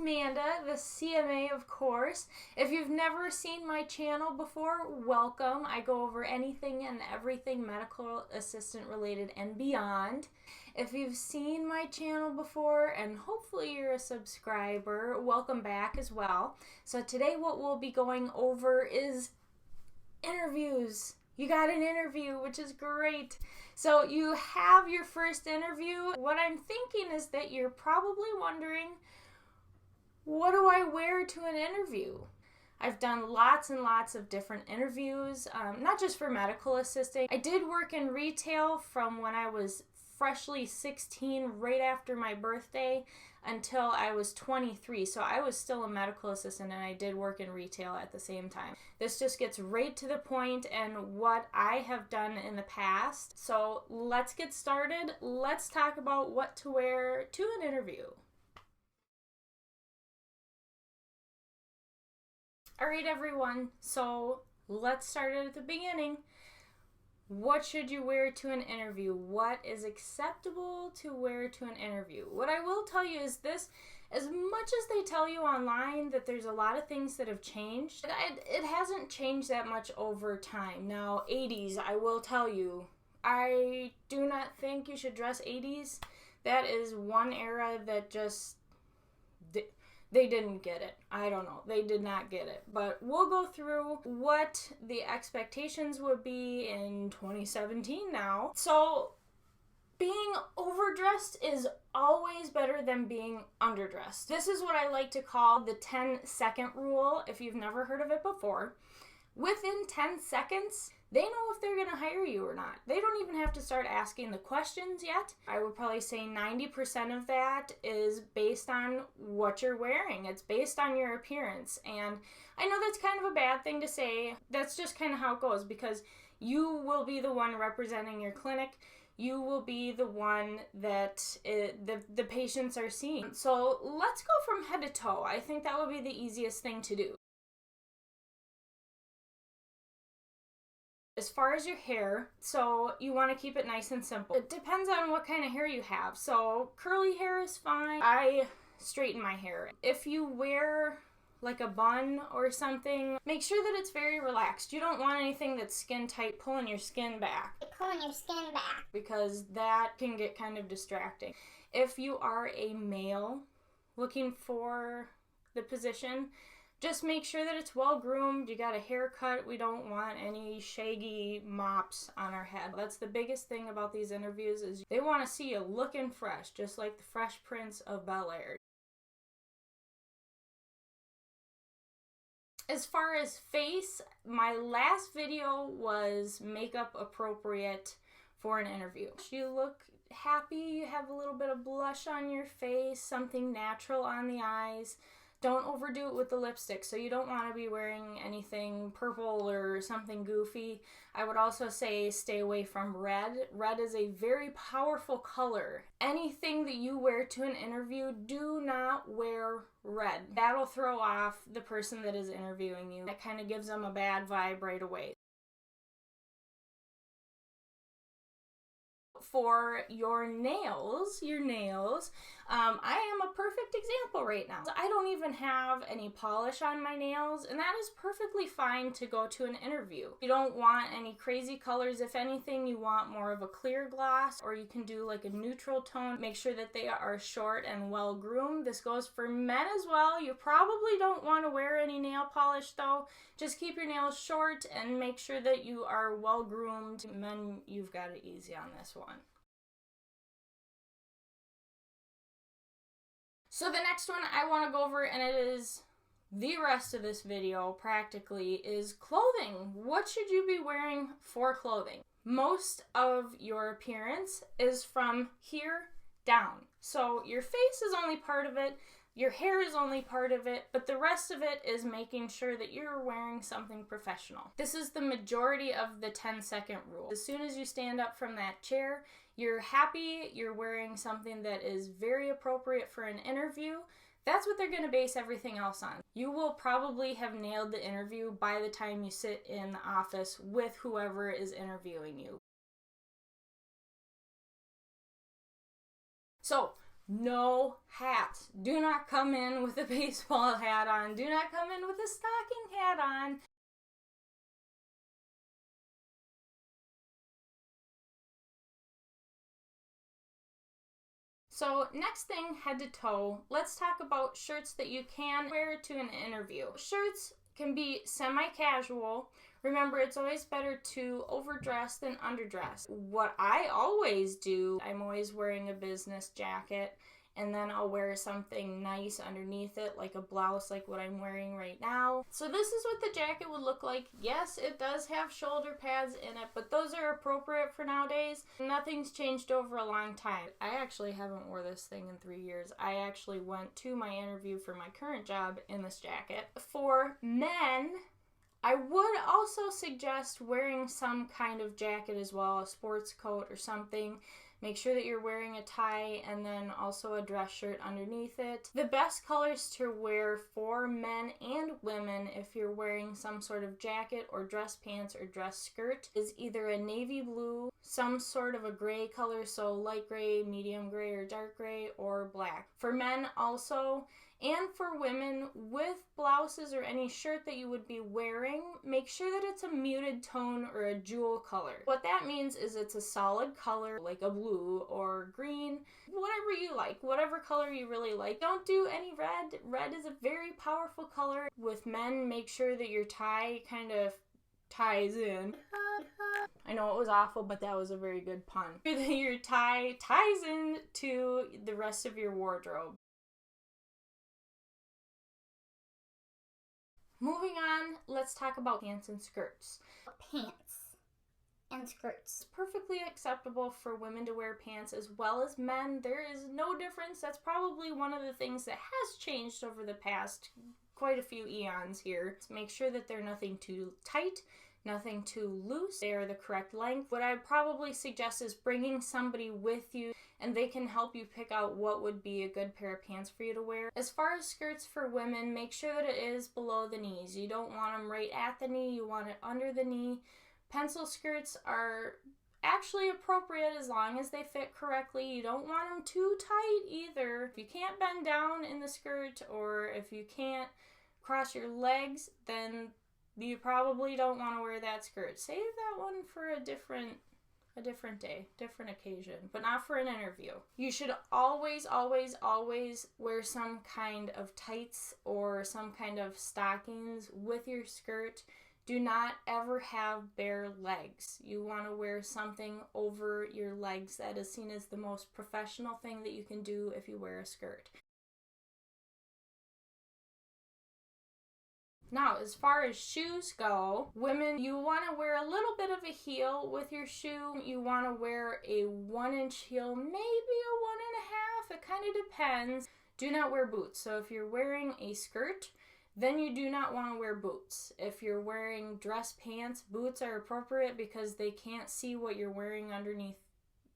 Manda, the CMA, of course. If you've never seen my channel before, welcome. I go over anything and everything medical assistant related and beyond. If you've seen my channel before, and hopefully you're a subscriber, welcome back as well. So today what we'll be going over is interviews. You got an interview, which is great. So you have your first interview. What I'm thinking is that you're probably wondering, what do I wear to an interview? I've done lots and lots of different interviews, not just for medical assisting. I did work in retail from when I was freshly 16, right after my birthday, until I was 23. So I was still a medical assistant and I did work in retail at the same time. This just gets right to the point and what I have done in the past. So let's get started. Let's talk about what to wear to an interview. All right, everyone. So let's start it at the beginning. What should you wear to an interview? What is acceptable to wear to an interview? What I will tell you is this: as much as they tell you online that there's a lot of things that have changed, it hasn't changed that much over time. Now, 80s, I will tell you, I do not think you should dress 80s. That is one era that just... they didn't get it. I don't know. They did not get it. But we'll go through what the expectations would be in 2017 now. So being overdressed is always better than being underdressed. This is what I like to call the 10-second rule, if you've never heard of it before. Within 10 seconds, they know if they're going to hire you or not. They don't even have to start asking the questions yet. I would probably say 90% of that is based on what you're wearing. It's based on your appearance. And I know that's kind of a bad thing to say. That's just kind of how it goes, because you will be the one representing your clinic. You will be the one that the patients are seeing. So let's go from head to toe. I think that would be the easiest thing to do. As far as your hair, so you want to keep it nice and simple. It depends on what kind of hair you have. So curly hair is fine. I straighten my hair. If you wear like a bun or something, make sure that it's very relaxed. You don't want anything that's skin tight, pulling your skin back. Because that can get kind of distracting. If you are a male looking for the position, just make sure that it's well groomed. You got a haircut. We don't want any shaggy mops on our head. That's the biggest thing about these interviews, is they want to see you looking fresh, just like the Fresh Prince of Bel-Air. As far as face, my last video was makeup appropriate for an interview. You look happy, you have a little bit of blush on your face, something natural on the eyes. Don't overdo it with the lipstick, so you don't want to be wearing anything purple or something goofy. I would also say stay away from red. Red is a very powerful color. Anything that you wear to an interview, do not wear red. That'll throw off the person that is interviewing you. That kind of gives them a bad vibe right away. For your nails, I am a perfect example right now. I don't even have any polish on my nails, and that is perfectly fine to go to an interview. You don't want any crazy colors. If anything, you want more of a clear gloss, or you can do like a neutral tone. Make sure that they are short and well groomed. This goes for men as well. You probably don't want to wear any nail polish though. Just keep your nails short and make sure that you are well groomed. Men, you've got it easy on this one. So the next one I want to go over, and it is the rest of this video practically, is clothing. What should you be wearing for clothing? Most of your appearance is from here down. So your face is only part of it, your hair is only part of it, but the rest of it is making sure that you're wearing something professional. This is the majority of the 10-second rule. As soon as you stand up from that chair, you're happy, you're wearing something that is very appropriate for an interview. That's what they're going to base everything else on. You will probably have nailed the interview by the time you sit in the office with whoever is interviewing you. So No hat. Do not come in with a baseball hat on. Do not come in with a stocking hat on. So next thing, head to toe, let's talk about shirts that you can wear to an interview. Shirts can be semi-casual. Remember, it's always better to overdress than underdress. What I always do, I'm always wearing a business jacket, and then I'll wear something nice underneath it, like a blouse like what I'm wearing right now. So this is what the jacket would look like. Yes, it does have shoulder pads in it, but those are appropriate for nowadays. Nothing's changed over a long time. I actually haven't wore this thing in 3 years. I actually went to my interview for my current job in this jacket. For men, I would also suggest wearing some kind of jacket as well, a sports coat or something. Make sure that you're wearing a tie and then also a dress shirt underneath it. The best colors to wear for men and women if you're wearing some sort of jacket or dress pants or dress skirt is either a navy blue, some sort of a gray color, so light gray, medium gray, or dark gray, or black. For men also, and for women, with blouses or any shirt that you would be wearing, make sure that it's a muted tone or a jewel color. What that means is it's a solid color, like a blue or green, whatever you like, whatever color you really like. Don't do any red. Red is a very powerful color. With men, make sure that your tie kind of ties in. I know it was awful, but that was a very good pun. Your tie ties in to the rest of your wardrobe. Moving on, let's talk about pants and skirts. Pants and skirts. It's perfectly acceptable for women to wear pants as well as men. There is no difference. That's probably one of the things that has changed over the past quite a few eons here. Make sure that they're nothing too tight, nothing too loose. They are the correct length. What I probably suggest is bringing somebody with you and they can help you pick out what would be a good pair of pants for you to wear. As far as skirts for women, make sure that it is below the knees. You don't want them right at the knee. You want it under the knee. Pencil skirts are actually appropriate as long as they fit correctly. You don't want them too tight either. If you can't bend down in the skirt or if you can't cross your legs, then you probably don't want to wear that skirt. Save that one for a different day, different occasion, but not for an interview. You should always, always, always wear some kind of tights or some kind of stockings with your skirt. Do not ever have bare legs. You want to wear something over your legs. That is seen as the most professional thing that you can do if you wear a skirt. Now, as far as shoes go, women, you want to wear a little bit of a heel with your shoe. You want to wear a 1-inch heel, maybe a 1.5. It kind of depends. Do not wear boots. So if you're wearing a skirt, then you do not want to wear boots. If you're wearing dress pants, boots are appropriate because they can't see what you're wearing underneath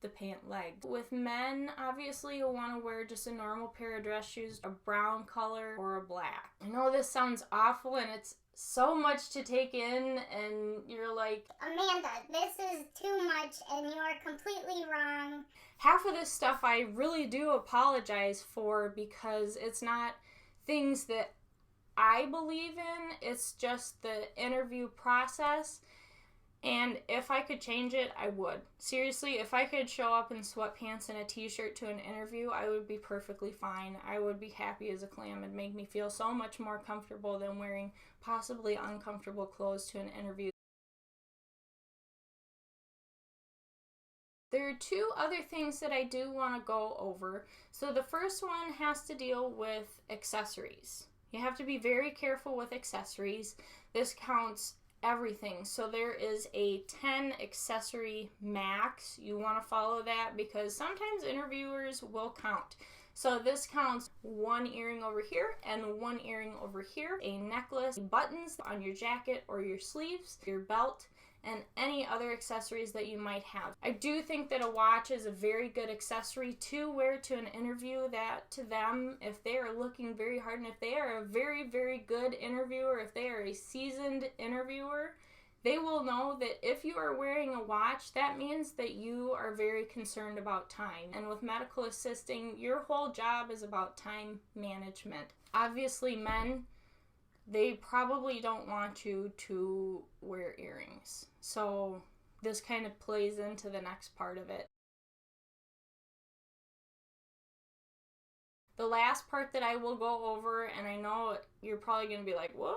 the pant leg. With men, obviously you'll want to wear just a normal pair of dress shoes, a brown color or a black. I know this sounds awful and it's so much to take in and you're like, Amanda, this is too much and you're completely wrong. Half of this stuff I really do apologize for because it's not things that I believe in, it's just the interview process. And if I could change it, I would. Seriously, if I could show up in sweatpants and a t-shirt to an interview, I would be perfectly fine. I would be happy as a clam. It'd make me feel so much more comfortable than wearing possibly uncomfortable clothes to an interview. There are two other things that I do want to go over. So the first one has to deal with accessories. You have to be very careful with accessories. This counts everything. So there is a 10 accessory max. You want to follow that because sometimes interviewers will count. So this counts 1 earring over here and 1 earring over here, a necklace, buttons on your jacket or your sleeves, your belt, and any other accessories that you might have. I do think that a watch is a very good accessory to wear to an interview. That to them, if they are looking very hard and if they are a very, very good interviewer, if they are a seasoned interviewer, they will know that if you are wearing a watch, that means that you are very concerned about time. And with medical assisting, your whole job is about time management. Obviously, men, they probably don't want you to wear earrings. So this kind of plays into the next part of it. The last part that I will go over, and I know you're probably going to be like, what?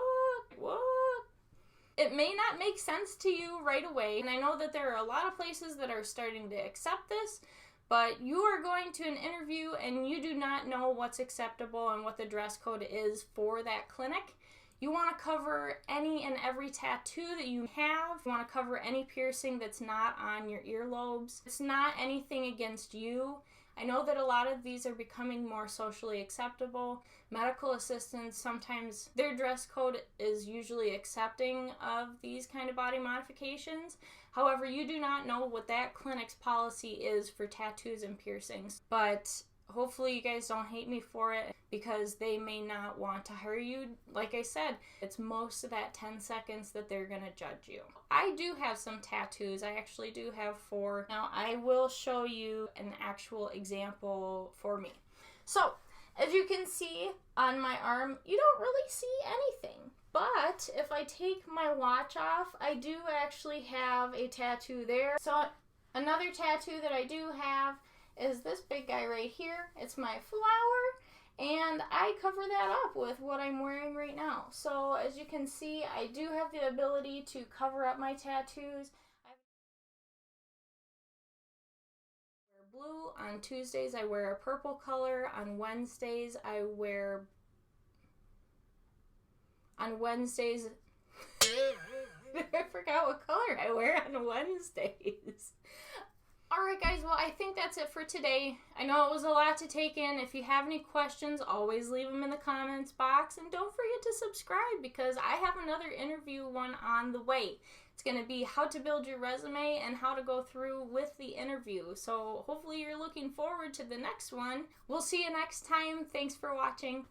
It may not make sense to you right away, and I know that there are a lot of places that are starting to accept this, but you are going to an interview and you do not know what's acceptable and what the dress code is for that clinic. You want to cover any and every tattoo that you have. You want to cover any piercing that's not on your earlobes. It's not anything against you. I know that a lot of these are becoming more socially acceptable. Medical assistants, sometimes their dress code is usually accepting of these kind of body modifications. However, you do not know what that clinic's policy is for tattoos and piercings. But hopefully you guys don't hate me for it, because they may not want to hire you. Like I said, it's most of that 10 seconds that they're going to judge you. I do have some tattoos. I actually do have 4. Now I will show you an actual example for me. So, as you can see on my arm, you don't really see anything. But if I take my watch off, I do actually have a tattoo there. So another tattoo that I do have is this big guy right here. It's my flower, and I cover that up with what I'm wearing right now. So as you can see, I do have the ability to cover up my tattoos. I wear blue. On Tuesdays I wear a purple color. On Wednesdays I forgot what color I wear on Wednesdays. Alright guys, well I think that's it for today. I know it was a lot to take in. If you have any questions, always leave them in the comments box. And don't forget to subscribe, because I have another interview one on the way. It's going to be how to build your resume and how to go through with the interview. So hopefully you're looking forward to the next one. We'll see you next time. Thanks for watching.